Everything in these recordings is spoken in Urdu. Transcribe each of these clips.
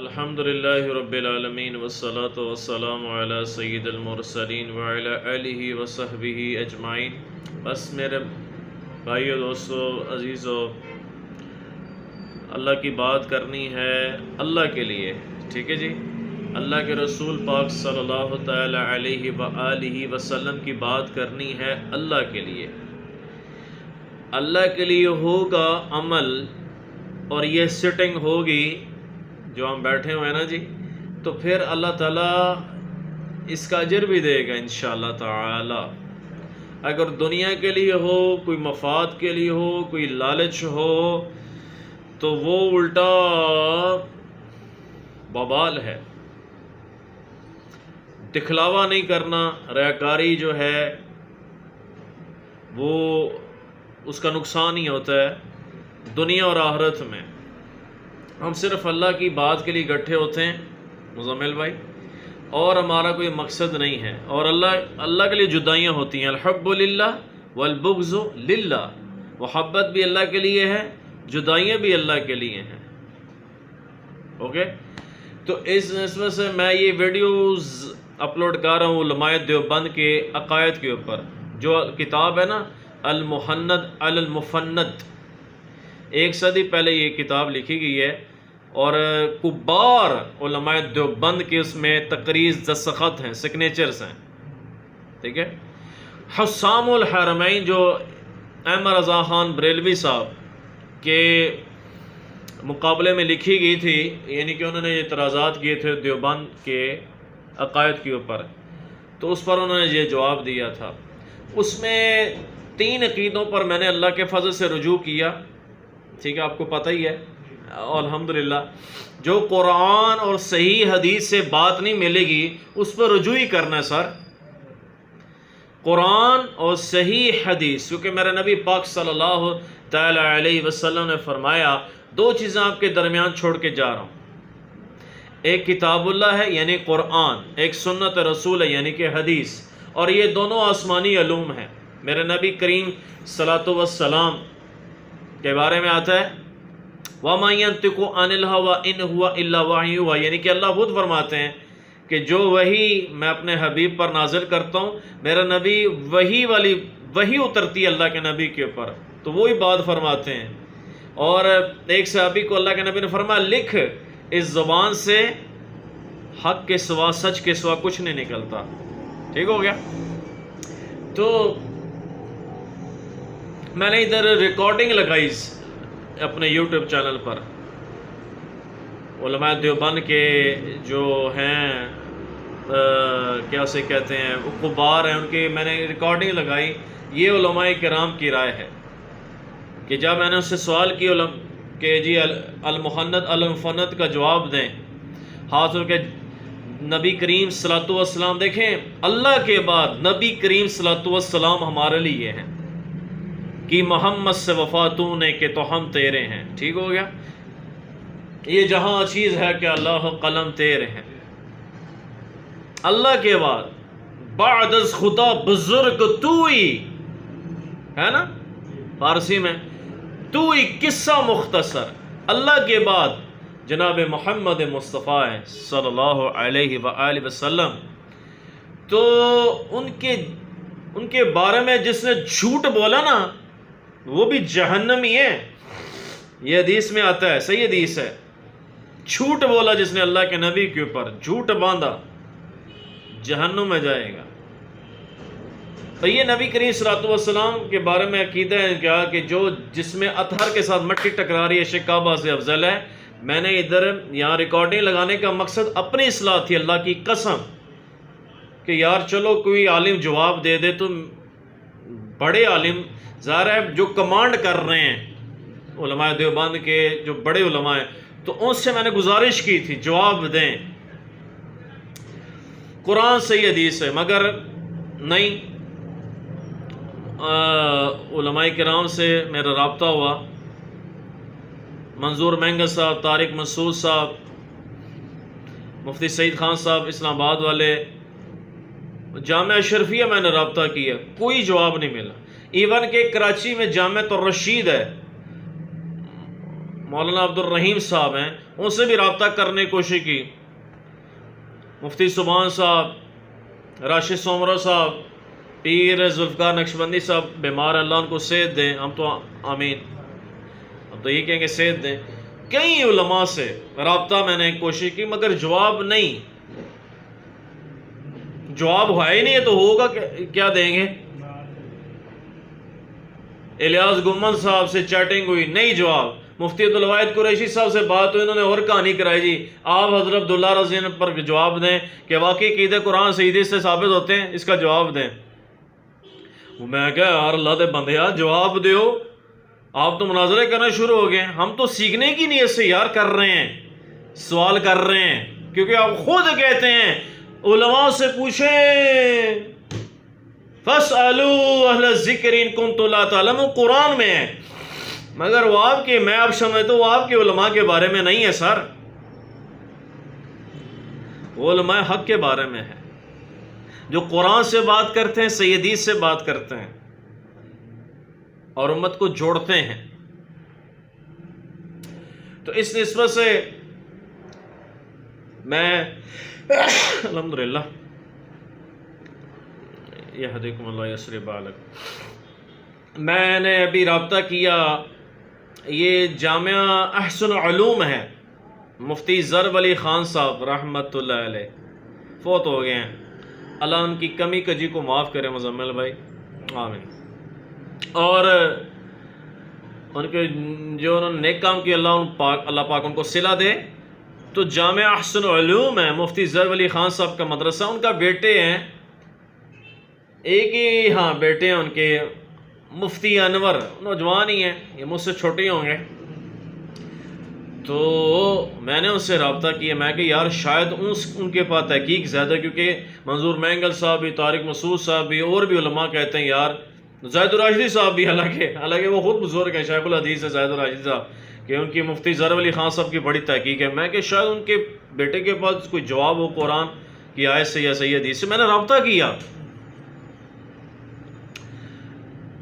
الحمدللہ رب العالمین والصلاة والسلام علی سید المرسلین وعلی آلہ وصحبہ اجمعین۔ بس میرے بھائیو، دوستو، عزیزو، اللہ کی بات کرنی ہے اللہ کے لیے، ٹھیک ہے جی۔ اللہ کے رسول پاک صلی اللہ تعالی علیہ وآلہ وسلم کی بات کرنی ہے اللہ کے لیے۔ اللہ کے لیے ہوگا عمل، اور یہ سٹنگ ہوگی جو ہم بیٹھے ہوئے ہیں نا جی، تو پھر اللہ تعالیٰ اس کا اجر بھی دے گا انشاءاللہ تعالی۔ اگر دنیا کے لیے ہو، کوئی مفاد کے لیے ہو، کوئی لالچ ہو، تو وہ الٹا ببال ہے۔ دکھلاوا نہیں کرنا، ریاکاری جو ہے وہ اس کا نقصان ہی ہوتا ہے دنیا اور آخرت میں۔ ہم صرف اللہ کی بات کے لیے اکٹھے ہوتے ہیں مزمل بھائی، اور ہمارا کوئی مقصد نہیں ہے، اور اللہ کے لیے جدائیاں ہوتی ہیں، الحب للہ والبغض للہ، محبت بھی اللہ کے لیے ہے، جدائیاں بھی اللہ کے لیے ہیں۔ اوکے، تو اس نسبت سے میں یہ ویڈیوز اپلوڈ کر رہا ہوں علماء دیوبند کے عقائد کے اوپر۔ جو کتاب ہے نا المحند علی المفند، 1 صدی پہلے یہ کتاب لکھی گئی ہے، اور کبار علماء دیوبند کے اس میں تقریز دستخط ہیں، سگنیچرز ہیں، ٹھیک ہے۔ حسام الحرمین جو احمد رضا خان بریلوی صاحب کے مقابلے میں لکھی گئی تھی، یعنی کہ انہوں نے اعتراضات کیے تھے دیوبند کے عقائد کے اوپر، تو اس پر انہوں نے یہ جواب دیا تھا۔ اس میں 3 عقیدوں پر میں نے اللہ کے فضل سے رجوع کیا، ٹھیک ہے، آپ کو پتہ ہی ہے الحمدللہ۔ جو قرآن اور صحیح حدیث سے بات نہیں ملے گی اس پر رجوع ہی کرنا ہے سر، قرآن اور صحیح حدیث، کیونکہ میرے نبی پاک صلی اللہ تعالی علیہ وسلم نے فرمایا 2 چیزیں آپ کے درمیان چھوڑ کے جا رہا ہوں، ایک کتاب اللہ ہے یعنی قرآن، ایک سنت رسول ہے یعنی کہ حدیث، اور یہ دونوں آسمانی علوم ہیں۔ میرے نبی کریم صلی اللہ علیہ وسلم کے بارے میں آتا ہے وَمَا يَنْطِقُ عَنِ الْهَوَىٰ إِنْ هُوَ إِلَّا وَحْيٌ يُوحَىٰ، یعنی کہ اللہ خود فرماتے ہیں کہ جو وحی میں اپنے حبیب پر نازل کرتا ہوں، میرا نبی وحی اترتی ہے اللہ کے نبی کے اوپر، تو وہی بات فرماتے ہیں۔ اور ایک صحابی کو اللہ کے نبی نے فرمایا لکھ، اس زبان سے حق کے سوا، سچ کے سوا کچھ نہیں نکلتا، ٹھیک ہو گیا۔ تو میں نے ادھر ریکارڈنگ لگائی اپنے یوٹیوب چینل پر، علماء دیوبند کے جو ہیں کیا اسے کہتے ہیں، وہ کبار ہیں، ان کے میں نے ریکارڈنگ لگائی۔ یہ علماء کرام کی رائے ہے کہ جب میں نے اس سے سوال کی کہ جی المحند المفند کا جواب دیں، ہاتھ ہو کے نبی کریم صلی اللہ علیہ وسلم، دیکھیں اللہ کے بعد نبی کریم صلی اللہ علیہ وسلم ہمارے لیے ہیں کہ محمد سے وفا تو نے کہ تو ہم تیرے ہیں، ٹھیک ہو گیا۔ یہ جہاں چیز ہے کہ اللہ قلم تیرے ہیں، اللہ کے بعد بعد از خدا بزرگ توئی ہے نا، فارسی میں توئی قصہ مختصر، اللہ کے بعد جناب محمد مصطفیٰ صلی اللہ علیہ وآلہ وسلم۔ تو ان کے بارے میں جس نے جھوٹ بولا نا وہ بھی جہنمی ہے، یہ حدیث میں آتا ہے، صحیح حدیث ہے۔ جھوٹ بولا جس نے اللہ کے نبی کے اوپر، جھوٹ باندھا، جہنم میں جائے گا۔ تو یہ نبی کریم صلی اللہ علیہ وسلم کے بارے میں عقیدہ ہے کیا کہ جو جس میں اطہر کے ساتھ مٹی ٹکرا رہی ہے شکابہ سے افضل ہے۔ میں نے ادھر یہاں ریکارڈنگ لگانے کا مقصد اپنی اصلاح تھی، اللہ کی قسم، کہ یار چلو کوئی عالم جواب دے دے، تو بڑے عالم ظاہر ہے جو کمانڈ کر رہے ہیں علماء دیوبند کے جو بڑے علماء ہیں، تو ان سے میں نے گزارش کی تھی جواب دیں، قرآن صحیح حدیث ہے، مگر نہیں۔ علماء کرام سے میرا رابطہ ہوا، منظور مہنگا صاحب، طارق مسعود صاحب، مفتی سعید خان صاحب اسلام آباد والے، جامعہ اشرفیہ میں نے رابطہ کیا، کوئی جواب نہیں ملا۔ ایون کہ کراچی میں جامعہ الرشید ہے، مولانا عبد الرحیم صاحب ہیں، ان سے بھی رابطہ کرنے کی کوشش کی، مفتی سبحان صاحب، راشد سومرو صاحب، پیر ذوالفقار نقشبندی صاحب بیمار، اللہ ان کو صحت دیں، ہم تو آمین، ہم تو یہ کہیں گے صحت دیں۔ کئی علماء سے رابطہ میں نے کوشش کی مگر جواب نہیں، جواب ہے ہی نہیں ہے تو ہوگا کیا دیں گے؟ الیاس گمن صاحب سے چیٹنگ ہوئی، نہیں جواب۔ مفتی عبدالواحد قریشی صاحب سے بات ہوئی، انہوں نے اور کہانی کرائی، جی آپ حضرت عبداللہ رضی اللہ پر جواب دیں کہ واقعی عقیدہ قرآن سے حدیث سے ثابت ہوتے ہیں، اس کا جواب دیں۔ میں کہا یار اللہ دے بندے یار جواب دیو، آپ تو مناظرے کرنا شروع ہو گئے، ہم تو سیکھنے کی نیت سے یار کر رہے ہیں، سوال کر رہے ہیں، کیونکہ آپ خود کہتے ہیں علماء سے پوچھیں فَاسْأَلُوا أَهْلَ الذِّكْرِ إِن كُنتُمْ لَا تَعْلَمُونَ، قرآن میں ہے، مگر وہ آپ کے، میں اب سمجھتا ہوں وہ آپ کے علماء کے بارے میں نہیں ہے سر، وہ علماء حق کے بارے میں ہے، جو قرآن سے بات کرتے ہیں، صحیح حدیث سے بات کرتے ہیں اور امت کو جوڑتے ہیں۔ تو اس نسبت سے میں الحمدللہ یہدیکم اللہ یسر بالک، میں نے ابھی رابطہ کیا، یہ جامعہ احسن علوم ہے، مفتی ضرب علی خان صاحب رحمت اللہ علیہ فوت ہو گئے ہیں، اللہ ان کی کمی کجی کو معاف کرے مزمل بھائی، آمین۔ اور ان کے جو انہوں نے نیک کام کیا، اللہ پاک ان کو صلہ دے۔ تو جامعہ احسن علوم ہے، مفتی ضرب علی خان صاحب کا مدرسہ، ان کا بیٹے ہیں، ایک ہی ہاں بیٹے ہیں ان کے، مفتی انور، نوجوان ہی ہیں، یہ مجھ سے چھوٹے ہوں گے۔ تو میں نے ان سے رابطہ کیا، میں کہ یار شاید ان کے پاس تحقیق زیادہ، کیونکہ منظور مینگل صاحب بھی، طارق مسعود صاحب بھی، اور بھی علماء کہتے ہیں یار، زید الراشدی صاحب بھی، حالانکہ وہ خود بزرگ ہیں، شیخ الحدیث ہے زید الراشدی صاحب، کہ ان کی مفتی ضرب علی خان صاحب کی بڑی تحقیق ہے، میں کہ شاید ان کے بیٹے کے پاس کوئی جواب ہو قرآن کی آیت سے یا صحیح حدیث سے۔ میں نے رابطہ کیا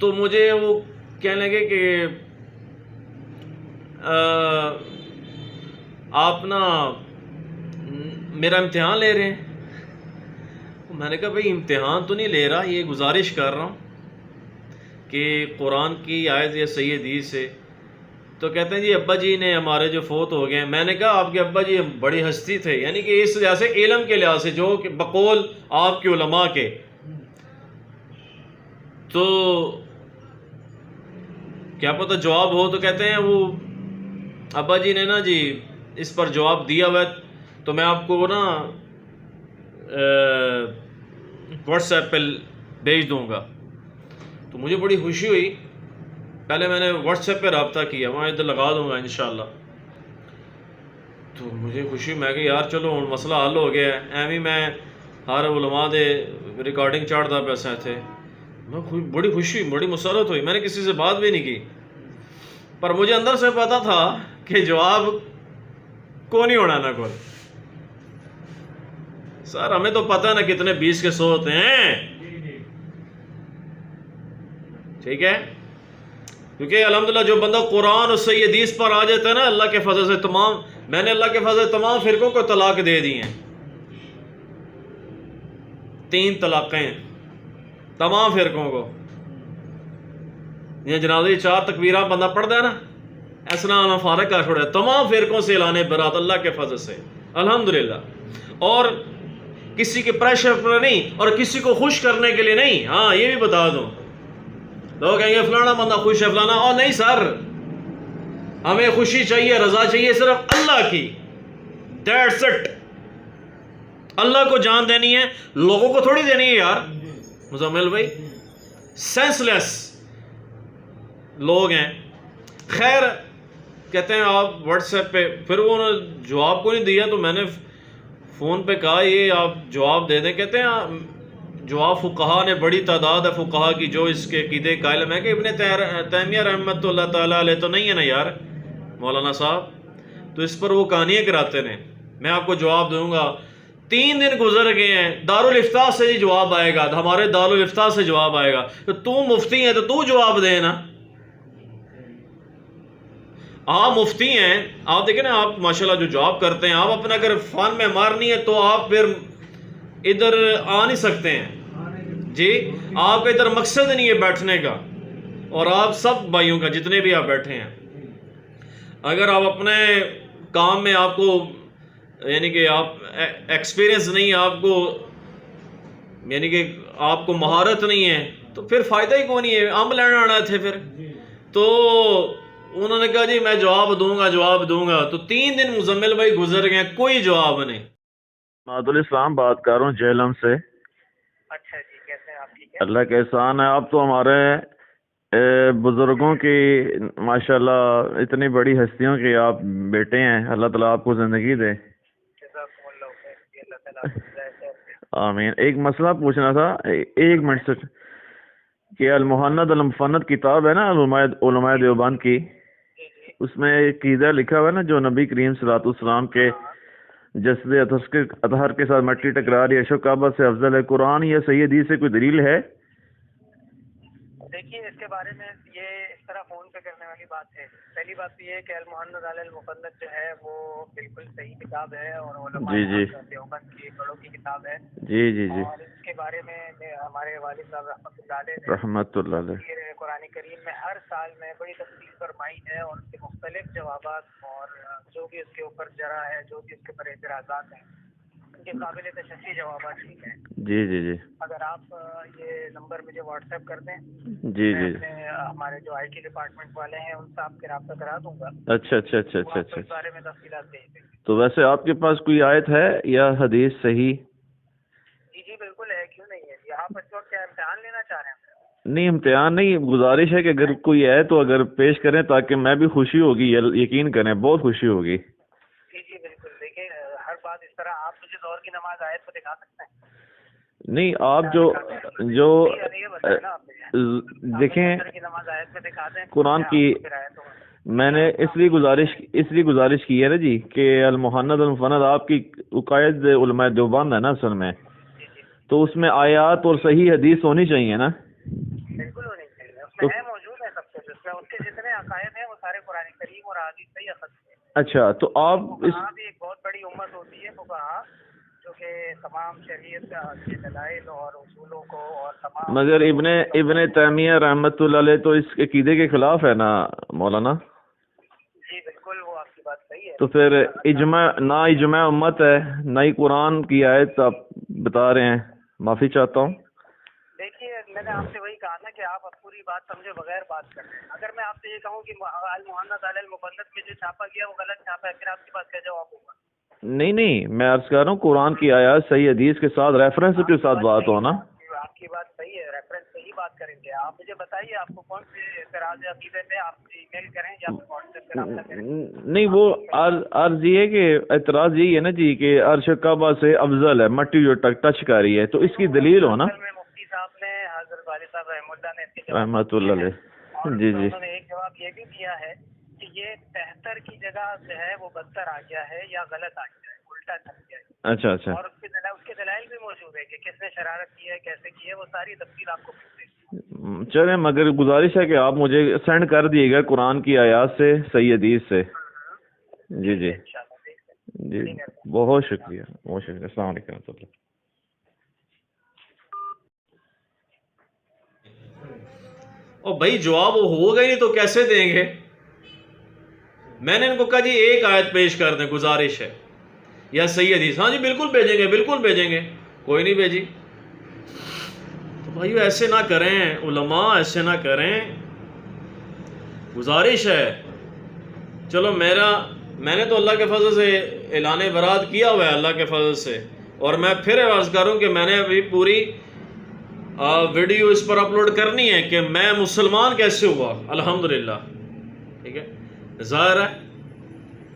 تو مجھے وہ کہنے لگے کہ آپ نا میرا امتحان لے رہے ہیں۔ میں نے کہا بھئی امتحان تو نہیں لے رہا، یہ گزارش کر رہا ہوں کہ قرآن کی آیت یا صحیح حدیث سے۔ تو کہتے ہیں جی ابا جی نے ہمارے جو فوت ہو گئے ہیں۔ میں نے کہا آپ کے ابا جی بڑی ہستی تھے، یعنی کہ اس لحاظ سے علم کے لحاظ سے، جو کہ بقول آپ کے علماء کے۔ تو کیا پتہ جواب ہو، تو کہتے ہیں وہ ابا جی نے نا جی اس پر جواب دیا ہوا ہے، تو میں آپ کو نا واٹس ایپ پہ بھیج دوں گا۔ تو مجھے بڑی خوشی ہوئی، پہلے میں نے واٹس ایپ پہ رابطہ کیا، وہاں ادھر لگا دوں گا انشاءاللہ۔ تو مجھے خوشی، میں کہ یار چلو ہوں مسئلہ حل ہو گیا ہے، ایویں میں ہر علماء دے ریکارڈنگ چاڑتا پیسے تھے، میں بڑی خوشی، بڑی مسرت ہوئی۔ میں نے کسی سے بات بھی نہیں کی، پر مجھے اندر سے پتا تھا کہ جواب کو نہیں ہونا نہ کوئی۔ سر ہمیں تو پتہ نا کتنے 20 کے 100 ہوتے ہیں، ٹھیک ہے، کیونکہ الحمدللہ جو بندہ قرآن اور صحیح حدیث پر آ جاتا ہے نا، اللہ کے فضل سے میں نے اللہ کے فضل سے تمام فرقوں کو طلاق دے دی ہیں، 3 طلاقیں تمام فرقوں کو۔ یہ جنازے 4 تکبیرہ بندہ پڑھتا ہے نا، ایسا نہ فارغ کر چھوڑا، تمام فرقوں سے اعلان برات اللہ کے فضل سے الحمدللہ، اور کسی کے پریشر پر نہیں اور کسی کو خوش کرنے کے لیے نہیں۔ ہاں یہ بھی بتا دوں، لوگ کہیں گے فلانا بندہ خوش ہے فلانا، اور نہیں سر، ہمیں خوشی چاہیے، رضا چاہیے صرف اللہ کی، دیٹس اٹ۔ اللہ کو جان دینی ہے، لوگوں کو تھوڑی دینی ہے یار۔ مزمل بھائی سینس لیس لوگ ہیں۔ خیر کہتے ہیں آپ واٹس ایپ پہ، پھر وہ انہوں نے جواب کو نہیں دیا، تو میں نے فون پہ کہا یہ آپ جواب دے دیں۔ کہتے ہیں جواب فقہا نے، بڑی تعداد ہے فقہا کی جو اس کے عقیدے قائل ہے۔ میں کہ ابن تیمیہ رحمۃ اللہ تعالیٰ علیہ تو نہیں ہے نا یار مولانا صاحب، تو اس پر وہ کہانیاں کراتے ہیں، میں آپ کو جواب دوں گا۔ 3 دن گزر گئے ہیں، دارالافتاء سے ہی جواب آئے گا، ہمارے دارالافتاء سے جواب آئے گا، تو مفتی ہے تو تو جواب دے نا۔ آپ مفتی ہیں، آپ دیکھیں نا، آپ ماشاءاللہ جو جاب کرتے ہیں، آپ اپنا اگر فن میں مارنی ہے تو آپ پھر ادھر آ نہیں سکتے ہیں جی، آپ کا ادھر مقصد نہیں ہے بیٹھنے کا، اور آپ سب بھائیوں کا جتنے بھی آپ بیٹھے ہیں، اگر آپ اپنے کام میں آپ کو یعنی کہ آپ ایکسپیرئنس نہیں، آپ کو یعنی کہ آپ کو مہارت نہیں ہے، تو پھر فائدہ ہی کون نہیں ہے، ہم لینا آنا تھے پھر. تو انہوں نے کہا جی میں جواب دوں گا. تو 3 دن مزمل بھائی گزر گئے، کوئی جواب نہیں. معد الاسلام بات کر رہا ہوں جہلم سے. اچھا جی، کیسے ہیں آپ؟ ٹھیک ہے، اللہ کا احسان ہے. آپ تو ہمارے بزرگوں کی ماشاءاللہ اتنی بڑی ہستیوں کے آپ بیٹے ہیں. اللہ تعالیٰ آپ کو زندگی دے. جزاکم اللہ خیر جی، اللہ تعالیٰ آپ کو ہدایت دے. آمین. ایک مسئلہ پوچھنا تھا 1 منٹ سے، کہ المحند المفند کتاب ہے نا علماء دیوبند کی، جی جی اس میں ایک قیدہ لکھا ہوا ہے نا، جو نبی کریم صلی اللہ علیہ وسلم کے جسد اطہر کے ساتھ مٹی ٹکرا رہی ہے، عشق کعبہ سے افضل ہے. قرآن یا صحیح حدیث سے کوئی دلیل ہے؟ دیکھیے اس کے بارے میں یہ اس طرح فون پہ کرنے والی بات ہے. پہلی بات تو یہ ہے کہ المحند علی المفند جو ہے وہ بالکل صحیح کتاب ہے، اور علماء جی جی دیوبند کی بڑوں کی کتاب ہے. جی جی جی اور اس کے بارے میں ہمارے والد صاحب رحمۃ اللہ علیہ نے رحمت اللہ علیہ. تفسیر قرآن کریم میں ہر سال میں بڑی تفصیل فرمائی ہے، اور اس کے مختلف جوابات اور جو بھی اس کے اوپر جرا ہے، جو بھی اس کے اوپر اعتراضات ہیں، ان کے قابل تشریح جوابات ٹھیک ہیں. جی جی جی اگر آپ یہ نمبر مجھے واٹس ایپ کر دیں، جی میں جی. اپنے ہمارے جو آئی ٹی ڈپارٹمنٹ والے ہیں ان سے آپ کے رابطہ کرا دوں گا. اچھا اچھا اچھا وہ اچھا آپ کو اچھا. اس بارے میں تفصیلات دے دیں گے. تو ویسے آپ کے پاس کوئی آیت ہے یا حدیث صحیح؟ جی جی بالکل ہے، کیوں نہیں ہے جی. آپ اس وقت کیا امتحان لینا چاہ رہے ہیں؟ نہیں امتحان نہیں، گزارش ہے کہ اگر کوئی ہے تو اگر پیش کریں تاکہ میں بھی خوشی ہوگی. یقین کریں بہت خوشی ہوگی. جی جی بالکل. دیکھیں ہر بات اس طرح آپ مجھے ظہر کی نماز آیت کو دکھا سکتے ہیں؟ نہیں آپ جو یہ بتائیں نا آپ مجھے، دیکھیں فجر کی نماز آیت پہ دکھا دیں قرآن کی. میں نے اس لیے گزارش کی ہے نا جی کہ المحند المفند آپ کی قائد علماء دیوبند ہے نا اصل میں، جی جی تو اس میں آیات اور صحیح حدیث ہونی چاہیے نا. بالکل ہونی چاہیے. اس میں ہے موجود ہے سب کچھ. اس میں اس کے جتنے عقائد ہیں وہ سارے قرآن کریم اور حدیث سے ہی اخذ ہیں. اچھا تو آپ فقہا بھی ایک بہت بڑی امت ہوتی ہے، فقہا جو کہ تمام شریعت کے دلائل اور اصولوں کو اور تمام، مگر ابن تیمیہ رحمۃ اللہ علیہ تو اس عقیدے کے خلاف ہے نا مولانا. جی بالکل وہ آپ کی بات صحیح ہے. تو پھر اجماع امت ہے، نہ ہی قرآن کی آیت آپ بتا رہے ہیں. معافی چاہتا ہوں. دیکھیے میں نے آپ سے وہی کہا نا کہ آپ اب پوری بات سمجھے بغیر بات کر رہے ہیں. اگر میں آپ سے یہ کہوں کہ المحند علی المفند میں جو چھاپا گیا وہ غلط چھاپا ہے، پھر آپ کے پاس کیا جواب ہوگا؟ نہیں میں عرض کر رہا ہوں قرآن کی آیات صحیح حدیث کے ساتھ ریفرنس کے ساتھ بات ہو نا. آپ کی بات صحیح ہے، ریفرنس سے ہی بات کریں گے. آپ مجھے بتائیے آپ کو کون سے اعتراض عقیدے پہ، آپ ای میل کریں یا پھر واٹس ایپ پہ رابطہ کریں. نہیں وہ عرض یہ ہے کہ اعتراض یہی ہے نا جی کہ عرش کعبہ سے افضل ہے، مٹی جو ٹچ کر رہی ہے، تو اس کی دلیل ہو نا. مفتی صاحب نے، حضرت والد صاحب رحمۃ اللہ نے اس کے رحمۃ اللہ علیہ. جی جی. انہوں نے ایک جواب یہ بھی دیا ہے کہ یہ 73 کی جگہ جو ہے وہ بدتر آ گیا ہے یا غلط آ گیا ہے، الٹا چل گیا ہے. اچھا اچھا. اور اس کے دلائل بھی موجود ہے کہ کس نے شرارت کی ہے، کیسے کی ہے، وہ ساری تفصیل آپ کو مل جائے گی. چلیں مگر گزارش ہے کہ آپ مجھے سینڈ کر دیے گا قرآن کی آیات سے صحیح حدیث سے. جی جی جی بہت شکریہ بہت شکریہ. السلام علیکم و رحمۃ اللہ. اور بھائی جواب وہ ہوگا ہی نہیں تو کیسے دیں گے؟ میں نے ان کو کہا جی ایک آیت پیش کر دیں، گزارش ہے، یا صحیح حدیث. ہاں جی بالکل بھیجیں گے. کوئی نہیں بھیجی. تو بھائیو ایسے نہ کریں، علماء ایسے نہ کریں. گزارش ہے. چلو میں نے تو اللہ کے فضل سے اعلان برات کیا ہوا ہے اللہ کے فضل سے، اور میں پھر عرض کروں کہ میں نے ابھی پوری ویڈیو اس پر اپلوڈ کرنی ہے کہ میں مسلمان کیسے ہوا الحمدللہ. ٹھیک ہے. ظاہر ہے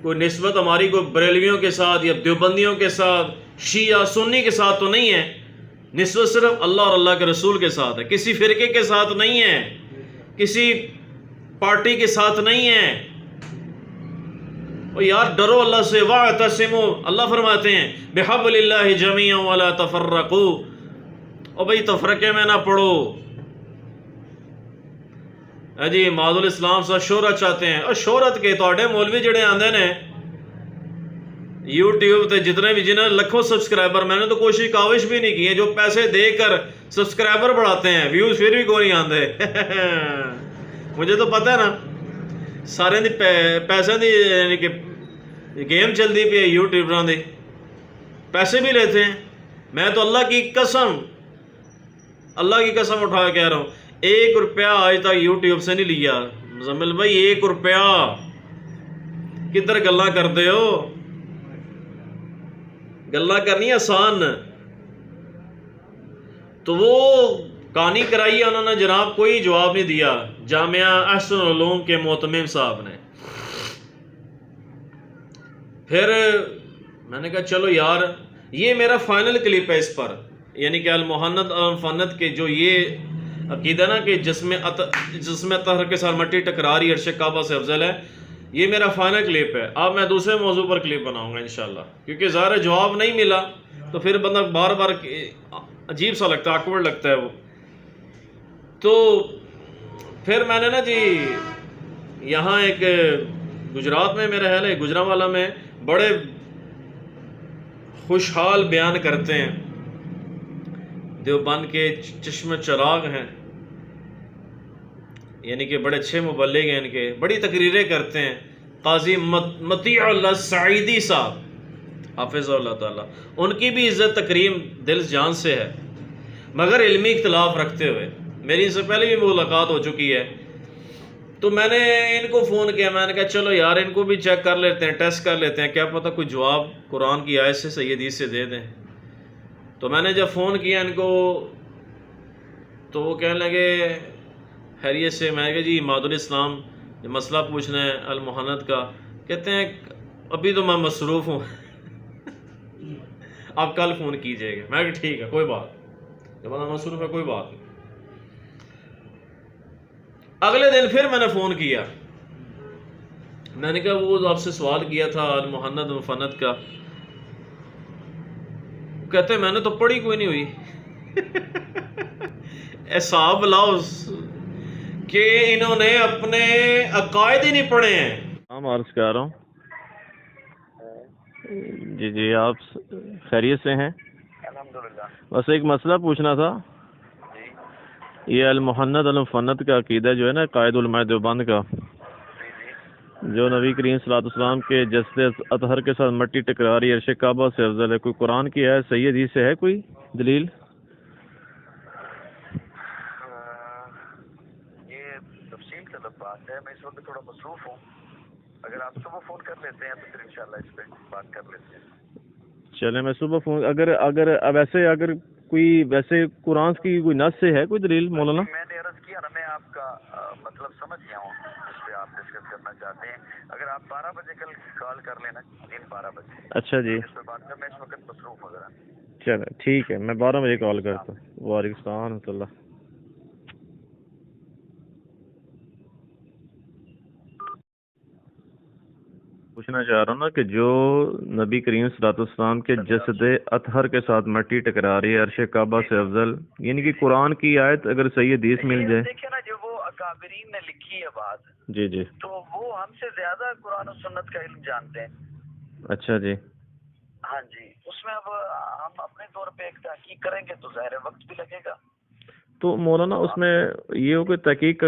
کوئی نسبت ہماری کوئی بریلویوں کے ساتھ یا دیوبندیوں کے ساتھ، شیعہ سنی کے ساتھ تو نہیں ہے. نسبت صرف اللہ اور اللہ کے رسول کے ساتھ ہے، کسی فرقے کے ساتھ نہیں ہے، کسی پارٹی کے ساتھ نہیں ہے. اور یار ڈرو اللہ سے. واعتصموا، اللہ فرماتے ہیں بحبل اللہ جمیعا ولا تفرقوا. اور بھائی تفرقے میں نہ پڑو. جی معاذ الاسلام صاحب شہرت چاہتے ہیں، اور شہرت کے تواڈے مولوی جڑے آندے نے یوٹیوب تے جتنے بھی جنہیں لکھوں سبسکرائبر، میں نے تو کوشش کاوش بھی نہیں کی ہے، جو پیسے دے کر سبسکرائبر بڑھاتے ہیں، ویوز پھر بھی کوئی نہیں آندے مجھے تو پتہ ہے نا سارے دی پیسے دی یعنی کہ گیم چلتی پی ہے یوٹیوبراں دی، پیسے بھی لیتے ہیں۔ میں تو اللہ کی قسم اٹھا کے کہہ رہا ہوں، 1 روپیہ آج تک یوٹیوب سے نہیں لیا مزمل بھائی، 1 روپیہ۔ کدھر گلاں کرتے ہو؟ گلاں کرنی آسان، تو وہ کہانی کرائی ہے انہوں نے جناب، کوئی جواب نہیں دیا جامعہ احسن العلوم کے معتمم صاحب نے۔ پھر میں نے کہا چلو یار یہ میرا فائنل کلپ ہے اس پر، یعنی کہ المحنت المفنت کے جو یہ عقیدہ نا کہ جسم اطہر کے ساتھ مٹی ٹکرا رہی عرش کعبہ سے افضل ہے، یہ میرا فائنل کلپ ہے۔ اب میں دوسرے موضوع پر کلپ بناؤں گا انشاءاللہ، کیونکہ ظاہر جواب نہیں ملا تو پھر بندہ بار بار عجیب سا لگتا ہے، آکورڈ لگتا ہے وہ۔ تو پھر میں نے نا جی یہاں ایک گجرات میں میرا خیال ہے گجرانوالا میں بڑے خوشحال بیان کرتے ہیں، دیوبند کے چشم چراغ ہیں، یعنی کہ بڑے اچھے مبلغ ہیں، ان کے بڑی تقریریں کرتے ہیں، قاضی مطیع اللہ سعیدی صاحب حافظ اللہ تعالیٰ، ان کی بھی عزت تکریم دل جان سے ہے، مگر علمی اختلاف رکھتے ہوئے۔ میری ان سے پہلے بھی ملاقات ہو چکی ہے، تو میں نے ان کو فون کیا، میں نے کہا چلو یار ان کو بھی چیک کر لیتے ہیں، ٹیسٹ کر لیتے ہیں، کیا پتہ کوئی جواب قرآن کی آیت سے صحیح حدیث سے دے دیں۔ تو میں نے جب فون کیا ان کو تو وہ کہنے لگے خیریت سے، میں نے کہا جی معاذ الاسلام جو مسئلہ پوچھنا ہے المحنت کا، کہتے ہیں ابھی تو میں مصروف ہوں آپ کل فون کیجئے گا۔ میں نے کہا ٹھیک ہے کوئی بات، جب میں مصروف ہے کوئی بات نہیں۔ اگلے دن پھر میں نے فون کیا، میں نے کہا وہ آپ سے سوال کیا تھا المحنت المفنت کا، کہتے ہیں میں نے تو پڑھی کوئی نہیں ہوئی حساب لاؤ کہ انہوں نے اپنے عقائد ہی نہیں پڑھے ہیں۔ ہم عرض کر رہا ہوں جی آپ خیریت سے ہیں؟ الحمدللہ۔ بس ایک مسئلہ پوچھنا تھا، یہ المحنت المفنت کا عقیدہ جو ہے نا قائد علماء دیوبند کا، جو نبی کریم صلی اللہ علیہ وسلم کے جسد اطہر کے ساتھ مٹی ٹکرا رہی عرش کعبہ سے افضل ہے، کوئی قرآن کی ہے صحیح حدیث سے ہے کوئی دلیل؟ یہ تفصیل طلب بات ہے، میں اس وقت تھوڑا مصروف ہوں، اگر آپ صبح فون کر لیتے ہیں تو پھر انشاءاللہ اس پہ بات کر لیتے ہیں۔ چلیں میں صبح فون، اگر کوئی ویسے قرآن کی کوئی نص سے ہے کوئی دلیل مولانا؟ میں نے عرض کیا نا، میں آپ کا مطلب سمجھ گیا ہوں جس پہ آپ ڈسکس کرنا چاہتے ہیں، اگر آپ 12 بجے کل کال کر لینا، دن 12 بجے۔ اچھا جی اس پہ بات کر، میں اس وقت مصروف ہوں ذرا۔ چلیں ٹھیک ہے، میں 12 بجے کال کرتا ہوں۔ وعلیکم السلام ورحمۃ اللہ۔ پوچھنا چاہ رہا ہوں نا کہ جو نبی کریم صلی اللہ علیہ وسلم کے جسد اطہر کے ساتھ مٹی ٹکرا رہی ہے عرش کعبہ سے افضل، یعنی کہ قرآن کی آیت اگر صحیح حدیث مل جائے۔ دیکھیں نا جو وہ اکابرین نے لکھی ہے بات، جی جی تو وہ ہم سے زیادہ قرآن و سنت کا علم جانتے ہیں۔ اچھا جی، ہاں جی، اس میں اب ہم اپنے طور پہ ایک تحقیق کریں گے تو ظاہر ہے وقت بھی لگے گا۔ تو مولانا اس میں یہ ہو کہ تحقیق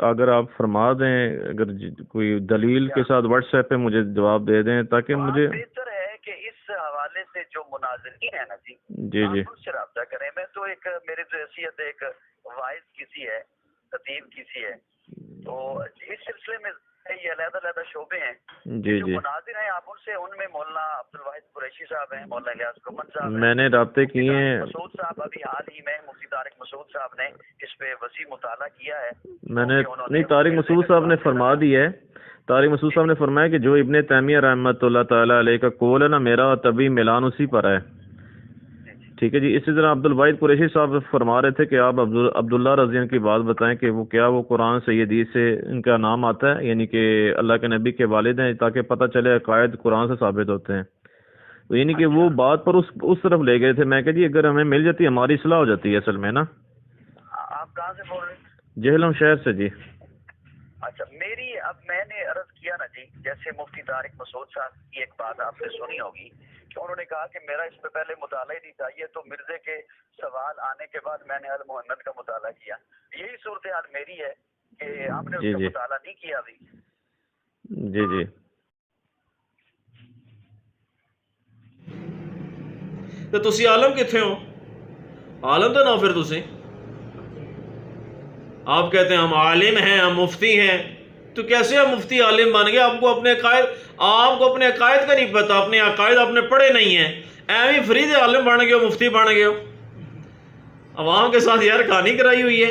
اگر آپ فرما دیں، اگر کوئی دلیل کے ساتھ واٹس ایپ پہ مجھے جواب دے دیں تاکہ مجھے بہتر ہے کہ اس حوالے سے جو مناظرین ہیں نا جی جی آپ جی ان سے رابطہ کریں۔ میں تو ایک میری جو حیثیت ایک وائز کسی ہے، خطیب کسی ہے، تو اس سلسلے میں یہ علیحدہ علیحدہ شعبے ہیں جی جو جی مناظر ہیں، آپ ان سے، ان میں مولانا عبدالواحد قریشی صاحب ہیں، مولانا الیاس کمن صاحب ہیں، میں نے رابطے کیے ہیں، مسعود صاحب ابھی حال ہی میں مفتی طارق مسعود صاحب نے اس پہ وسیع مطالعہ کیا ہے۔ میں نے نہیں، طارق مسعود صاحب نے فرما دی ہے، طارق مسعود صاحب نے فرمایا کہ جو ابن تیمیہ رحمۃ اللہ تعالیٰ علیہ کا قول ہے نا، میرا طبی ملان اسی پر ہے۔ ٹھیک ہے جی، اسی طرح عبدالواحد قریشی صاحب فرما رہے تھے کہ آپ عبداللہ رضی اللہ کی بات بتائیں کہ وہ کیا وہ قرآن صحیح حدیث سے ان کا نام آتا ہے، یعنی کہ اللہ کے نبی کے والد ہیں، تاکہ پتہ چلے عقائد قرآن سے ثابت ہوتے ہیں۔ تو یعنی کہ وہ بات پر اس طرف لے گئے تھے۔ میں کہ جی اگر ہمیں مل جاتی ہماری اصلاح ہو جاتی ہے اصل میں نا۔ آپ کہاں سے بول رہے ہیں؟ جہلم شہر سے جی۔ جیسے مفتی طارق مسعود صاحب کی ایک بات آپ نے سنی ہوگی کہ انہوں نے کہا کہ میرا اس پہ پہلے مطالعہ ہی نہیں چاہیے، تو مرزے کے سوال آنے کے بعد میں نے المحنت کا مطالعہ کیا. یہی صورتحال میری ہے کہ آپ نے اس کا مطالعہ نہیں کیا ابھی. جی جی تو تسی عالم کتنے ہو؟ عالم تو نہ پھر تسی. آپ کہتے ہیں ہم عالم ہیں، ہم مفتی ہیں، تو کیسے ہم مفتی عالم بن گئے؟ آپ کو اپنے عقائد کا نہیں پتہ، اپنے عقائد آپ نے پڑھے نہیں ہیں، ایویں فرید عالم بن گئے ہو، مفتی بن گئے ہو. عوام کے ساتھ یار کہانی کرائی ہوئی ہے.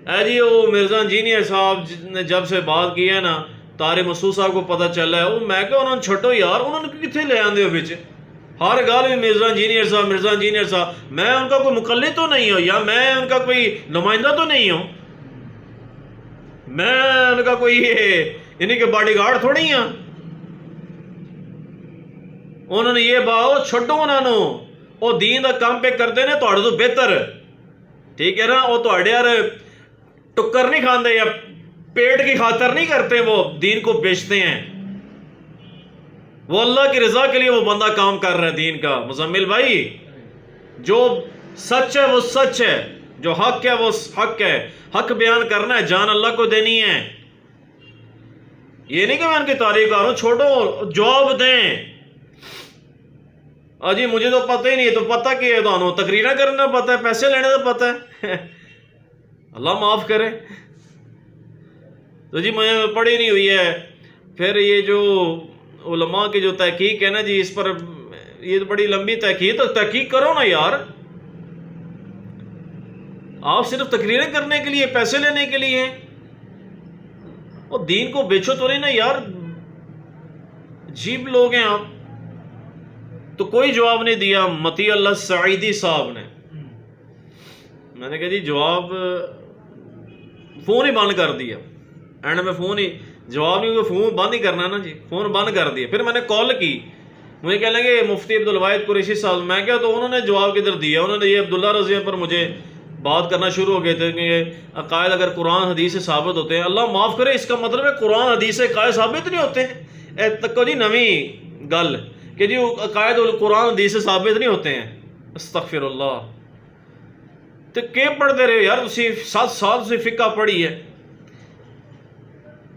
اے جی وہ مرزا انجینئر صاحب نے جب سے بات کی ہے نا، طارق مسعود صاحب کو پتہ چلا ہے، وہ میں کہ انہوں نے چھٹو یار، انہوں نے کتنے لے آندے ہو بچ ہر گل میں مرزا انجینئر صاحب. میں ان کا کوئی مقلد تو نہیں ہوں، یا میں ان کا کوئی نمائندہ تو نہیں ہوں، میں ان کا کوئی انہیں کے باڈی گارڈ تھوڑی ہوں. انہوں نے یہ بات چھٹو انہوں نے، وہ دین دا کام پہ کرتے ہیں تھوڑے تو بہتر، ٹھیک ہے نا. وہ تھوڑے یار ٹکر نہیں کھاندے یا پیٹ کی خاطر نہیں کرتے، وہ دین کو بیچتے ہیں. وہ اللہ کی رضا کے لیے وہ بندہ کام کر رہا ہے دین کا. مزمل بھائی، جو سچ ہے وہ سچ ہے، جو حق ہے وہ حق ہے. حق بیان کرنا ہے، جان اللہ کو دینی ہے. یہ نہیں کہ میں ان کی تعریف کر رہا ہوں، چھوڑو، جواب دیں. جی مجھے تو پتہ ہی نہیں ہے، تو پتہ کیا ہے؟ تو تقریریں کرنا پتہ ہے، پیسے لینے تو پتہ ہے. اللہ معاف کرے. تو جی مجھے پڑھی نہیں ہوئی ہے. پھر یہ جو علماء کی جو تحقیق ہے نا جی، اس پر یہ تو بڑی لمبی تحقیق، تو تحقیق کرو نا یار. آپ صرف تقریریں کرنے کے لیے، پیسے لینے کے لیے، اور دین کو بیچو تو نہیں نا یار. عجیب لوگ ہیں آپ. تو کوئی جواب نہیں دیا متی اللہ سعیدی صاحب نے. میں نے کہا جی جواب، فون ہی بند کر دیا. اینڈ میں فون ہی جواب نہیں، فون بند ہی کرنا نا جی، فون بند کر دیا. پھر میں نے کال کی، مجھے کہنے لگے مفتی عبدالواحد قریشی صاحب. میں کہا تو انہوں نے جواب کدھر دیا؟ انہوں نے یہ عبداللہ رضی پر مجھے بات کرنا شروع ہو گئے تھے کہ عقائد اگر قرآن حدیث سے ثابت ہوتے ہیں. اللہ معاف کرے، اس کا مطلب ہے قرآن حدیث سے عقائد ثابت نہیں ہوتے ہیں. تکو جی نویں گل کہ جی عقائد قرآن حدیث سے ثابت نہیں ہوتے ہیں. استغفر اللہ. تو کہ پڑھتے رہے یار، تسی 7 سال سے فقہ پڑھی ہے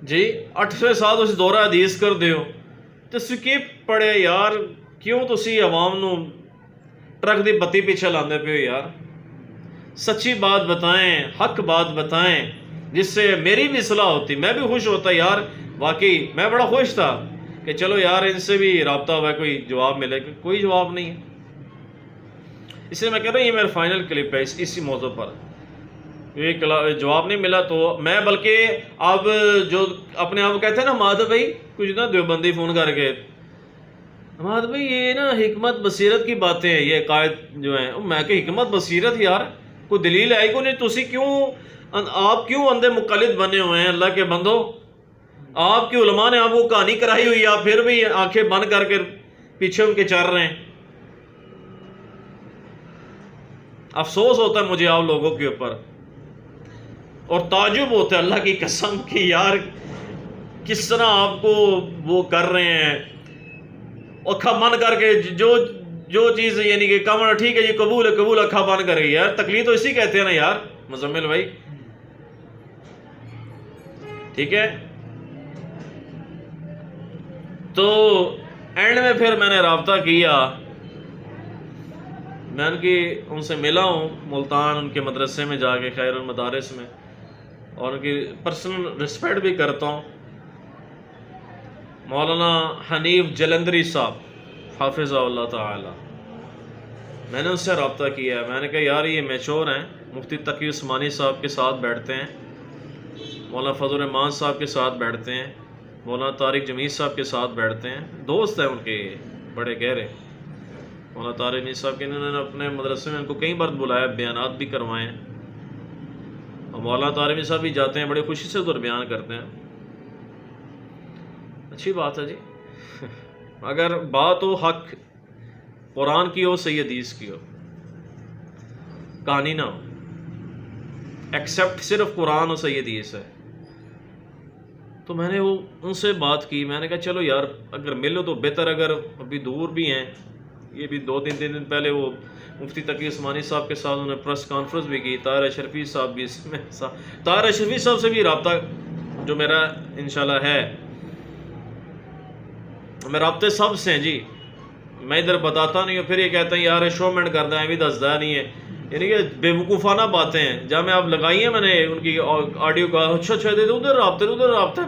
جی، 8 سال تسی دورہ حدیث کر دے ہو، تسی کہ پڑھے یار؟ کیوں تسی عوام نو ٹرک دی بتی پیچھے لاندے پہ ہو یار؟ سچی بات بتائیں، حق بات بتائیں، جس سے میری بھی اصلاح ہوتی، میں بھی خوش ہوتا یار. واقعی میں بڑا خوش تھا کہ چلو یار ان سے بھی رابطہ ہوا ہے، کوئی جواب ملے. کوئی جواب نہیں ہے. اس لیے میں کہہ رہا ہوں یہ میرا فائنل کلپ ہے اسی موضوع پر. یہ جواب نہیں ملا تو میں، بلکہ اب جو اپنے آپ کو کہتے ہیں نا مادھو بھائی، کچھ نا دیوبندی فون کر کے، مادھو بھائی یہ نا حکمت بصیرت کی باتیں ہیں، یہ عقائد جو ہیں. میں کہ حکمت بصیرت یار کوئی دلیل ہے کو نہیں. تسی کیوں، آپ کیوں اندھے مقلد بنے ہوئے ہیں اللہ کے بندو؟ آپ کی علماء نے آپ کو کہانی کرائی ہوئی، آپ پھر بھی آنکھیں بند کر کے پیچھے ان کے چل رہے ہیں. افسوس ہوتا ہے مجھے آپ لوگوں کے اوپر، اور تعجب ہوتا ہے اللہ کی قسم کہ یار کس طرح آپ کو وہ کر رہے ہیں، اکھا بند کر کے جو چیز یعنی کہ کم ٹھیک ہے جی قبول ہے، قبول اکھا بند کر گئی. یار تقلید تو اسی کہتے ہیں نا یار مزمل بھائی، ٹھیک ہے. تو اینڈ میں پھر میں نے رابطہ کیا، میں ان سے ملا ہوں ملتان، ان کے مدرسے میں جا کے، خیر المدارس میں، اور ان کی پرسنل رسپیکٹ بھی کرتا ہوں. مولانا حنیف جلندری صاحب حافظہ اللہ تعالی، میں نے ان سے رابطہ کیا ہے. میں نے کہا یار یہ میچور ہیں، مفتی تقی عثمانی صاحب کے ساتھ بیٹھتے ہیں، مولانا فضل الرحمان صاحب کے ساتھ بیٹھتے ہیں، مولانا طارق جمیل صاحب کے ساتھ بیٹھتے ہیں. دوست ہیں ان کے بڑے گہرے. مولانا طارق جمیل صاحب کے انہوں نے اپنے مدرسے میں ان کو کئی بار بلایا، بیانات بھی کروائے ہیں، اور مولانا طارق جمیل صاحب بھی جاتے ہیں، بڑی خوشی سے ادھر بیان کرتے ہیں. اچھی بات ہے جی. اگر بات ہو حق قرآن کی ہو، صحیح حدیث کی ہو، کہانی نہ ہو. ایکسیپٹ صرف قرآن اور صحیح حدیث ہے. تو میں نے وہ ان سے بات کی، میں نے کہا چلو یار اگر ملو تو بہتر، اگر ابھی دور بھی ہیں، یہ بھی 2-3 دن پہلے وہ مفتی تقی عثمانی صاحب کے ساتھ انہوں نے پریس کانفرنس بھی کی، طاہر اشرفی صاحب بھی اس میں طاہر اشرفی صاحب سے بھی رابطہ جو میرا انشاءاللہ ہے، میں رابطے سب سے ہیں جی، میں ادھر بتاتا نہیں ہوں، پھر یہ کہتے ہیں یار شومنٹ کرتا ہے، ابھی دستا نہیں ہے، یعنی کہ بے وقوفانہ باتیں ہیں۔ جب میں آپ لگائی ہیں میں نے ان کی آڈیو کا، اچھا ادھر رابطے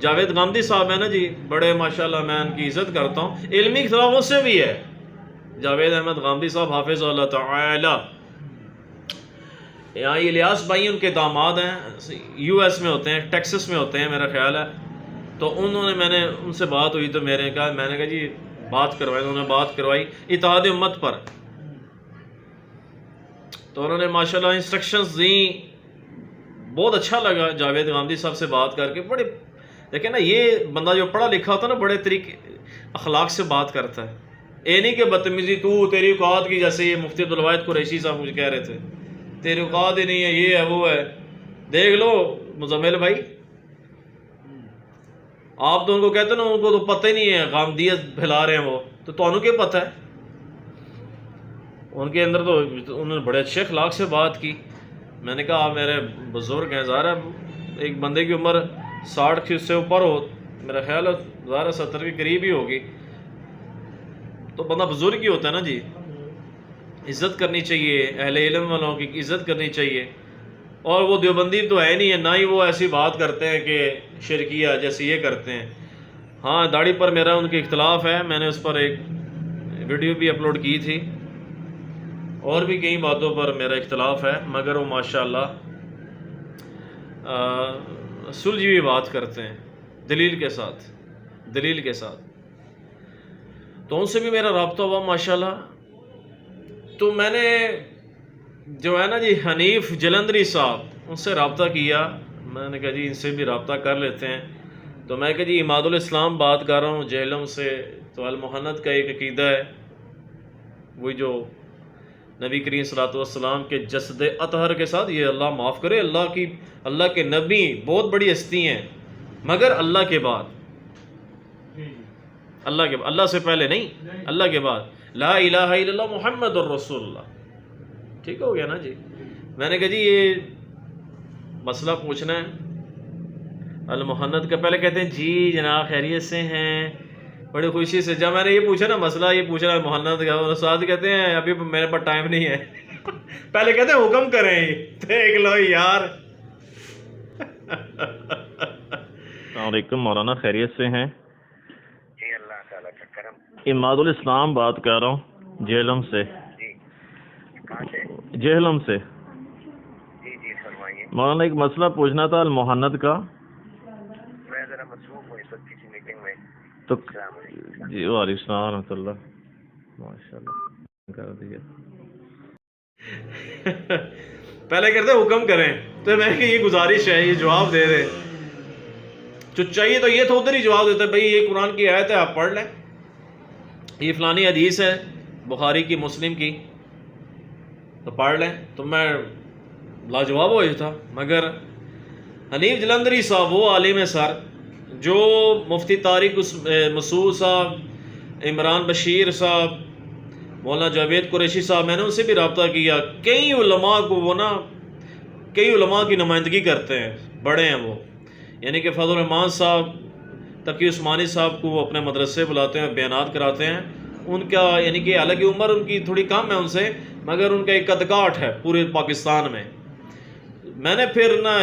جاوید غامدی صاحب ہیں نا جی، بڑے ماشاءاللہ میں ان کی عزت کرتا ہوں، علمی اختلافوں سے بھی ہے، جاوید احمد غامدی صاحب حافظ اللہ تعالی، یہاں الیاس بھائی ان کے داماد ہیں، یو ایس میں ہوتے ہیں، ٹیکسس میں ہوتے ہیں میرا خیال ہے، تو انہوں نے میں نے ان سے بات ہوئی تو میں نے کہا جی بات کروائی، انہوں نے بات کروائی اتحاد امت پر، تو انہوں نے ماشاءاللہ انسٹرکشنز دیں، بہت اچھا لگا جاوید غامدی صاحب سے بات کر کے، بڑے دیکھیں نا یہ بندہ جو پڑھا لکھا ہوتا ہے نا بڑے طریقے اخلاق سے بات کرتا ہے، یہ نہیں کہ بدتمیزی تیری اوقات کی، جیسے یہ مفتی عبدالواحد قریشی صاحب مجھے کہہ رہے تھے تیری اوقات ہی نہیں ہے، یہ ہے وہ ہے، دیکھ لو مزمل بھائی، آپ تو ان کو کہتے ہیں نا ان کو تو پتہ ہی نہیں ہے، غامدیت پھیلا رہے ہیں وہ، تو انہوں کیا پتہ ہے، ان کے اندر تو انہوں نے بڑے اچھے اخلاق سے بات کی۔ میں نے کہا آپ میرے بزرگ ہیں، ظاہر ہے ایک بندے کی عمر 60 سے اوپر ہو، میرا خیال ہے ظاہر 70 کے قریب ہی ہوگی، تو بندہ بزرگ ہی ہوتا ہے نا جی، عزت کرنی چاہیے، اہل علم والوں کی عزت کرنی چاہیے، اور وہ دیوبندی تو ہے نہیں ہے، نہ ہی وہ ایسی بات کرتے ہیں کہ شرکیہ جیسے یہ کرتے ہیں۔ ہاں داڑھی پر میرا ان کے اختلاف ہے، میں نے اس پر ایک ویڈیو بھی اپلوڈ کی تھی، اور بھی کئی باتوں پر میرا اختلاف ہے، مگر وہ ماشاءاللہ سلجھی بات کرتے ہیں دلیل کے ساتھ، تو ان سے بھی میرا رابطہ ہوا ماشاءاللہ۔ تو میں نے جو ہے نا جی حنیف جلندری صاحب، ان سے رابطہ کیا، میں نے کہا جی ان سے بھی رابطہ کر لیتے ہیں، تو میں کہا جی عماد الاسلام بات کر رہا ہوں جہلم سے، تو المحنت کا ایک عقیدہ ہے، وہی جو نبی کریم صلی اللہ علیہ وسلم کے جسد اطہر کے ساتھ، یہ اللہ معاف کرے، اللہ کے نبی بہت بڑی ہستی ہیں، مگر اللہ کے بعد، اللہ سے پہلے نہیں، اللہ کے بعد، لا الہ الا اللہ محمد الرسول اللہ، ٹھیک ہو گیا نا جی۔ میں نے کہا جی یہ مسئلہ پوچھنا ہے المحنت کا، پہلے کہتے ہیں جی جناب خیریت سے ہیں، بڑی خوشی سے، جب میں نے یہ پوچھا نا مسئلہ یہ پوچھ رہا ہے محنت کا، اور استاد کہتے ہیں ابھی میرے پاس ٹائم نہیں ہے پہلے کہتے ہیں حکم کریں، دیکھ لو یار السلام علیکم مولانا، خیریت سے ہیں؟ جی اللہ تعالیٰ کا کرم۔ عماد الاسلام بات کر رہا ہوں جہلم سے۔ جی کہاں سے؟ جہلم سے۔ جی فرمائیے۔ مولانا ایک مسئلہ پوچھنا تھا المحنت کا۔ میں ذرا مصروف ہوں اس وقت کسی میٹنگ میں۔ تو السلام علیکم۔ جی وعلیکم السلام ورحمۃ اللہ، ماشاء اللہ کر دیا پہلے کہتے ہیں حکم کریں، تو میں کہ یہ گزارش ہے، یہ جواب دے دیں، جو چاہیے تو یہ تو ادھر ہی جواب دیتے ہیں بھائی یہ قرآن کی آیت ہے آپ پڑھ لیں، یہ فلانی حدیث ہے بخاری کی مسلم کی تو پڑھ لیں، تو میں لاجواب ہو تھا۔ مگر حنیف جلندری صاحب وہ عالم سر جو مفتی طارق مسعود صاحب، عمران بشیر صاحب، مولانا جاوید قریشی صاحب، میں نے ان سے بھی رابطہ کیا، کئی علماء کو وہ نا کئی علماء کی نمائندگی کرتے ہیں، بڑے ہیں وہ، یعنی کہ فضل الرحمان صاحب، تقی عثمانی صاحب کو وہ اپنے مدرسے بلاتے ہیں، بیانات کراتے ہیں، ان کا یعنی کہ حالانکہ عمر ان کی تھوڑی کم ہے ان سے، مگر ان کا ایک قدکاٹ ہے پورے پاکستان میں۔ میں نے پھر نا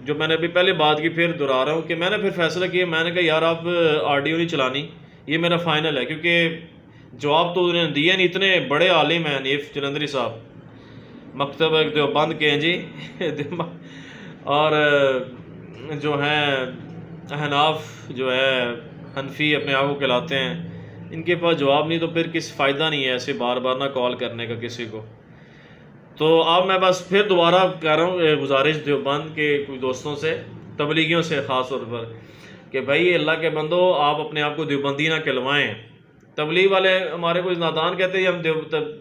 جو میں نے ابھی پہلے بات کی پھر دہرا رہا ہوں کہ میں نے پھر فیصلہ کیا، میں نے کہا یار آپ آڈیو نہیں چلانی، یہ میرا فائنل ہے، کیونکہ جواب تو انہوں نے دیا نہیں، اتنے بڑے عالم ہیں حنیف جلندری صاحب، مکتب دیوبند کے ہیں جی اور جو ہیں احناف جو ہے حنفی اپنے آپ کو کہلاتے ہیں، ان کے پاس جواب نہیں، تو پھر کس فائدہ نہیں ہے ایسے بار بار نہ کال کرنے کا کسی کو۔ تو اب میں بس پھر دوبارہ کہہ رہا ہوں گزارش دیوبند کے کچھ دوستوں سے، تبلیغیوں سے خاص طور پر، کہ بھائی اللہ کے بندو آپ اپنے آپ کو دیوبندی نہ کہلوائیں۔ تبلیغ والے ہمارے کوئی نادان کہتے ہیں ہم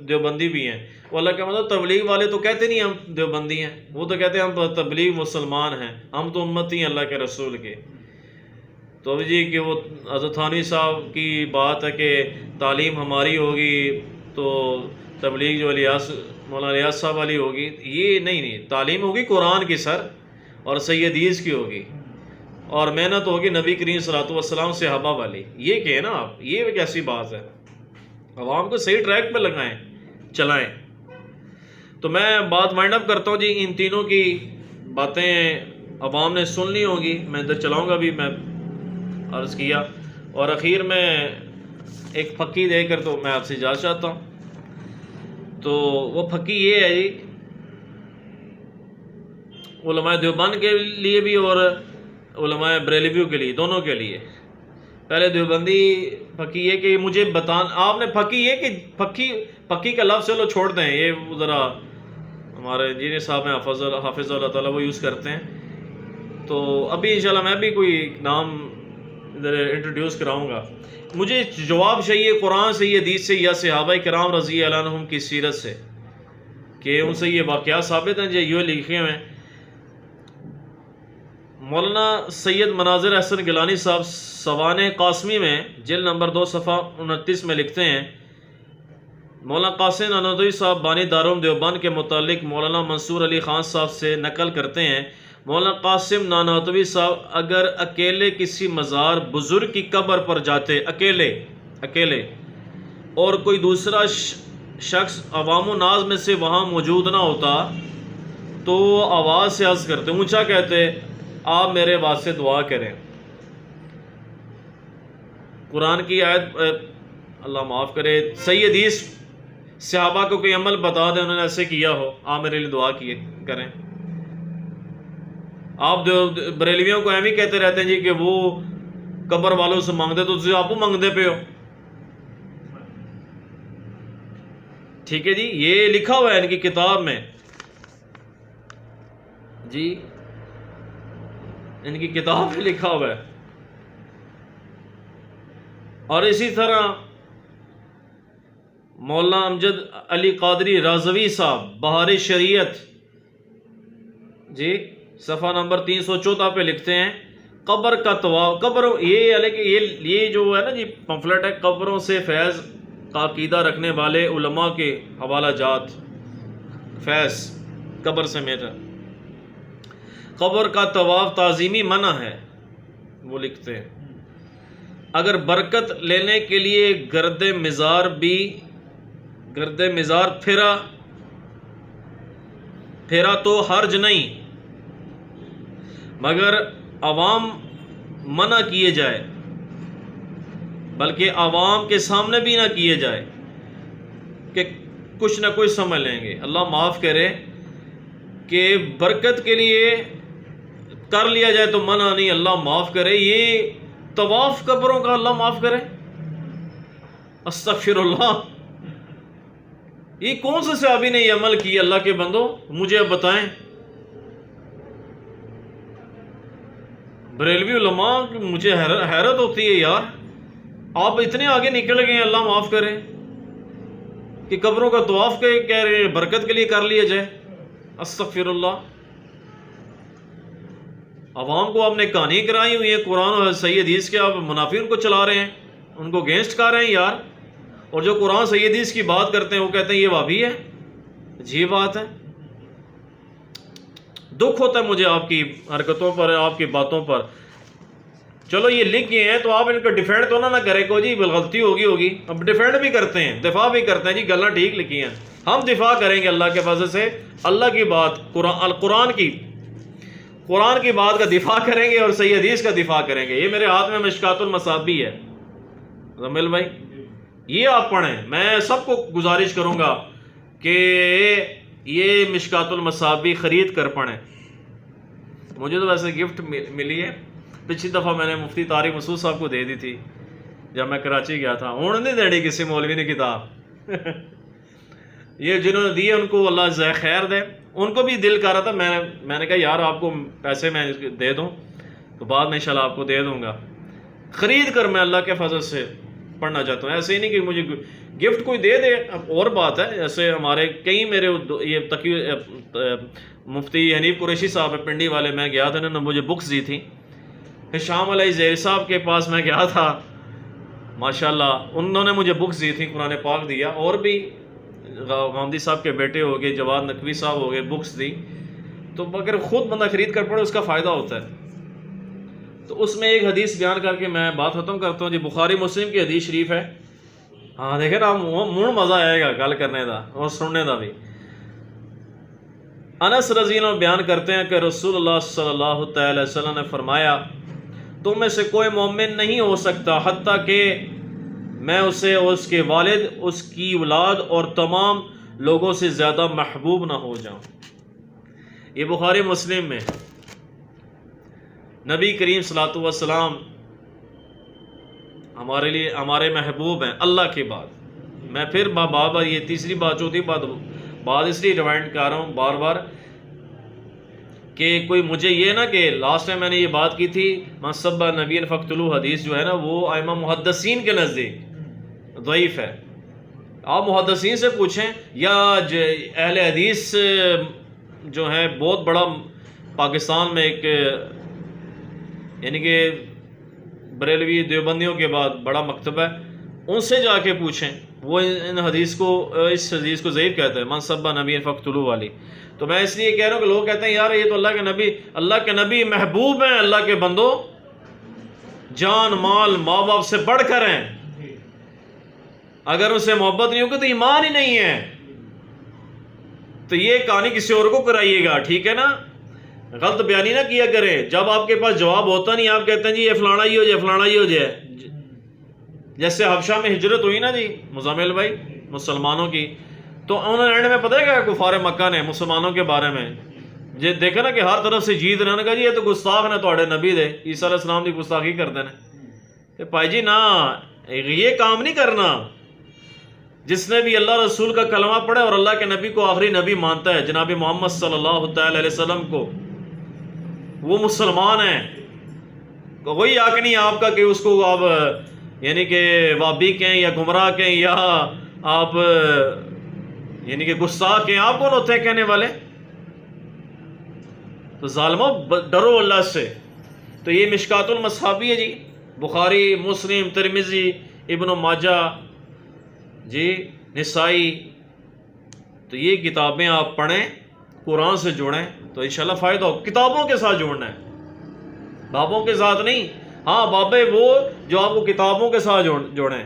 دیوبندی بھی ہیں، وہ اللہ کا مطلب تبلیغ والے تو کہتے نہیں ہم دیوبندی ہیں، وہ تو کہتے ہیں ہم تبلیغ مسلمان ہیں، ہم تو امتی ہیں اللہ کے رسول کے۔ تو ابھی جی کہ وہ حضرت تھانوی صاحب کی بات ہے کہ تعلیم ہماری ہوگی تو تبلیغ جو مولانا الیاس صاحب والی ہوگی، یہ نہیں، تعلیم ہوگی قرآن کی سر اور صحیح حدیث کی ہوگی، اور محنت ہوگی نبی کریم صلی اللہ علیہ وسلم صحابہ والی. یہ کہ نا آپ، یہ ایک ایسی بات ہے، عوام کو صحیح ٹریک پہ لگائیں، چلائیں. تو میں بات وائنڈ اپ کرتا ہوں جی. ان تینوں کی باتیں عوام نے سن لی ہوں گی، میں ادھر چلاؤں گا بھی، میں عرض کیا. اور اخیر میں ایک پھکی دے کر تو میں آپ سے اجازت چاہتا ہوں. تو وہ پھکی یہ ہے جی، علماء دیوبند کے لیے بھی اور علماء بریلویوں کے لیے، دونوں کے لیے. پہلے دیوبندی پھکی یہ کہ مجھے آپ نے پھکی یہ کہ پھکی کا لفظ چلو چھوڑ دیں، یہ ذرا ہمارے انجینئر صاحب ہیں حافظ اللہ تعالیٰ وہ یوز کرتے ہیں. تو ابھی انشاءاللہ میں بھی کوئی نام ادھر انٹروڈیوس کراؤں گا. مجھے جواب چاہیے قرآن سے، یہ حدیث سے، یا صحابہ کرام رضی اللہ عنہم کی سیرت سے، کہ ان سے یہ واقعات ثابت ہیں جو یہ لکھے ہوئے ہیں. مولانا سید مناظر احسن گیلانی صاحب سوانح قاسمی میں جلد نمبر 2 صفحہ 29 میں لکھتے ہیں، مولانا قاسم نانوتوی صاحب بانی دارالعلوم دیوبند کے متعلق مولانا منصور علی خان صاحب سے نقل کرتے ہیں، مولانا قاسم نانوتوی صاحب اگر اکیلے کسی مزار بزرگ کی قبر پر جاتے، اکیلے اور کوئی دوسرا شخص عوام و ناز میں سے وہاں موجود نہ ہوتا تو آواز سے عرض کرتے، اونچا کہتے، آپ میرے واسطے دعا کریں. قرآن کی آیت، اللہ معاف کرے، صحیح حدیث صحابہ کو کوئی عمل بتا دیں انہوں نے ایسے کیا ہو، آپ میرے لیے دعا کریں. آپ بریلویوں کو ایم ہی کہتے رہتے ہیں جی کہ وہ قبر والوں سے مانگتے، تو تجھے آپ مانگتے پہ ہو. ٹھیک ہے جی، یہ لکھا ہوا ہے ان کی کتاب میں جی، ان کی کتاب میں لکھا ہوا ہے. اور اسی طرح مولانا امجد علی قادری رازوی صاحب بہار شریعت جی صفحہ نمبر 314 پہ لکھتے ہیں، قبر کا طواف، یہ جو ہے نا جی پمفلٹ ہے، قبروں سے فیض کا عقیدہ رکھنے والے علماء کے حوالہ جات، فیض قبر سے میٹر، قبر کا طواف تعظیمی منع ہے. وہ لکھتے ہیں اگر برکت لینے کے لیے گرد مزار پھیرا تو حرج نہیں، مگر عوام منع کیے جائے، بلکہ عوام کے سامنے بھی نہ کیے جائے کہ کچھ نہ کچھ سمجھ لیں گے. اللہ معاف کرے کہ برکت کے لیے کر لیا جائے تو منع نہیں، اللہ معاف کرے. یہ طواف قبروں کا اللہ معاف کرے، استغفر اللہ. یہ کون سے صحابی نے یہ عمل کیا؟ اللہ کے بندو مجھے اب بتائیں. بریلوی علماء مجھے حیرت ہوتی ہے یار، آپ اتنے آگے نکل گئے ہیں، اللہ معاف کرے، کہ قبروں کا طواف کہہ رہے ہیں برکت کے لیے کر لیا جائے. استغفر اللہ. عوام کو آپ نے کہانی کرائی ہوئی ہے قرآن اور صحیح حدیث کے، آپ منافقین کو چلا رہے ہیں، ان کو اگینسٹ کر رہے ہیں یار. اور جو قرآن صحیح حدیث کی بات کرتے ہیں وہ کہتے ہیں یہ وہابی ہے. جی بات ہے، دکھ ہوتا ہے مجھے آپ کی حرکتوں پر، آپ کی باتوں پر. چلو یہ لکھ گئے ہیں تو آپ ان کا ڈیفینڈ تو نہ کرے کو جی غلطی ہوگی. اب ڈیفینڈ بھی کرتے ہیں، دفاع بھی کرتے ہیں جی گلاں ٹھیک لکھی ہیں. ہم دفاع کریں گے اللہ کے فضل سے، اللہ کی بات قرآن کی بات کا دفاع کریں گے اور صحیح حدیث کا دفاع کریں گے. یہ میرے ہاتھ میں مشکات المصابیح ہے زمیل بھائی، یہ آپ پڑھیں. میں سب کو گزارش کروں گا کہ یہ مشکات المصابیح خرید کر پڑھیں. مجھے تو ویسے گفٹ ملی ہے، پچھلی دفعہ میں نے مفتی طارق مسعود صاحب کو دے دی تھی جب میں کراچی گیا تھا. انہوں نے نہیں دے کسی مولوی نے کتاب. یہ جنہوں نے دی ہے ان کو اللہ جزائے خیر دے. ان کو بھی دل کر رہا تھا، میں نے کہا یار آپ کو پیسے میں دے دوں تو بعد میں انشاءاللہ آپ کو دے دوں گا. خرید کر میں اللہ کے فضل سے پڑھنا چاہتا ہوں. ایسے ہی نہیں کہ مجھے گفٹ کوئی دے دے، اب اور بات ہے. جیسے ہمارے کئی میرے یہ مفتی حنیف قریشی صاحب پنڈی والے، میں گیا تھا، انہوں نے مجھے بکس دی تھی. ہشام علیہ زہری صاحب کے پاس میں گیا تھا، ماشاءاللہ انہوں نے مجھے بکس دی تھی، قرآن پاک دیا، اور بھی غامدی صاحب کے بیٹے ہو گئے، جواد نقوی صاحب ہو گئے، بکس دی. تو اگر خود بندہ خرید کر پڑھے اس کا فائدہ ہوتا ہے. تو اس میں ایک حدیث بیان کر کے میں بات ختم کرتا ہوں جی. بخاری مسلم کی حدیث شریف ہے. ہاں دیکھیں نا مون مزہ آئے گا گل کرنے دا اور سننے دا بھی. انس رضی اللہ عنہ بیان کرتے ہیں کہ رسول اللہ صلی اللہ تعالی وسلم نے فرمایا تم میں سے کوئی مومن نہیں ہو سکتا حتیٰ کہ میں اسے اور اس کے والد، اس کی اولاد اور تمام لوگوں سے زیادہ محبوب نہ ہو جاؤں. یہ بخاری مسلم میں. نبی کریم صلی اللہ علیہ وسلم ہمارے لیے ہمارے محبوب ہیں اللہ کے بعد. میں پھر بار بار یہ تیسری بات چوتھی بات اس لیے ریمائنڈ کر رہا ہوں بار بار کہ کوئی مجھے یہ نا کہ لاسٹ ٹائم میں نے یہ بات کی تھی من سب نبی فقتلوہ حدیث جو ہے نا وہ ائمہ محدثین کے نزدیک ضعیف ہے. آپ محدثین سے پوچھیں یا اہل حدیث جو ہے بہت بڑا پاکستان میں ایک یعنی کہ بریلوی دیوبندیوں کے بعد بڑا مکتب ہے، ان سے جا کے پوچھیں، وہ اس حدیث کو ضعیف کہتے ہیں من سب نبی فقتلوہ والی. تو میں اس لیے کہہ رہا ہوں کہ لوگ کہتے ہیں یار یہ تو اللہ کے نبی محبوب ہیں، اللہ کے بندو جان مال ماں باپ سے بڑھ کر ہیں. اگر ان سے محبت نہیں ہوگی تو ایمان ہی نہیں ہے. تو یہ کہانی کسی اور کو کرائیے گا، ٹھیک ہے نا، غلط بیانی نہ کیا کریں. جب آپ کے پاس جواب ہوتا نہیں آپ کہتے ہیں جی یہ فلانا ہی ہو جائے فلانا ہی ہو جائے. جیسے حبشہ میں ہجرت ہوئی نا جی مزمل بھائی مسلمانوں کی، تو انہوں نے اینڈ میں پتہ ہے کہ کفار مکہ نے مسلمانوں کے بارے میں جی دیکھا نا کہ ہر طرف سے جیت رہے ہیں، جی یہ تو گستاخ نے تواڈے نبی دے عیسیٰ علیہ السلام کی گستاخی کرتے ہیں. بھائی جی نہ یہ کام نہیں کرنا. جس نے بھی اللہ رسول کا کلمہ پڑھے اور اللہ کے نبی کو آخری نبی مانتا ہے جناب محمد صلی اللہ تعالی علیہ وسلم کو، وہ مسلمان ہیں. کوئی حق نہیں آپ کا کہ اس کو آپ یعنی کہ وابی کہیں یا گمراہ کہیں یا آپ یعنی کہ گستاخ کہیں. آپ کون ہوتے ہیں کہنے والے؟ تو ظالموں ڈرو اللہ سے. تو یہ مشکات المصحابی ہے جی، بخاری مسلم ترمذی ابن ماجہ جی نسائی. تو یہ کتابیں آپ پڑھیں، قرآن سے جوڑیں تو انشاءاللہ فائدہ ہو. کتابوں کے ساتھ جوڑنا ہے، بابوں کے ساتھ نہیں. ہاں بابے وہ جو آپ کو کتابوں کے ساتھ جوڑیں،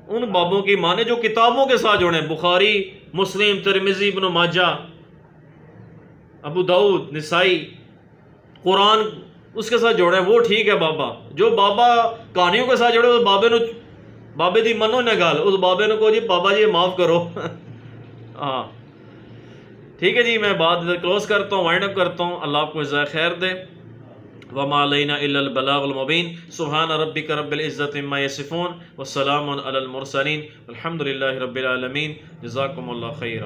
ان بابوں کی معنی جو کتابوں کے ساتھ جوڑیں. بخاری مسلم ترمذی ابن ماجہ ابو داؤد نسائی قرآن اس کے ساتھ جوڑیں، وہ ٹھیک ہے. بابا جو بابا کہانیوں کے ساتھ جوڑے اس بابے دی منو نہ گل، اس بابے نے کہو جی بابا جی معاف کرو. ہاں ٹھیک ہے جی. میں بات کلوز کرتا ہوں، وائنڈ اپ کرتا ہوں. اللہ آپ کو جزائے خیر دے. وما علینا الا البلاغ المبین. سبحان ربک رب العزت عما یصفون والسلام علی المرسلین والحمد للہ رب العالمین. جزاکم اللہ خیرا.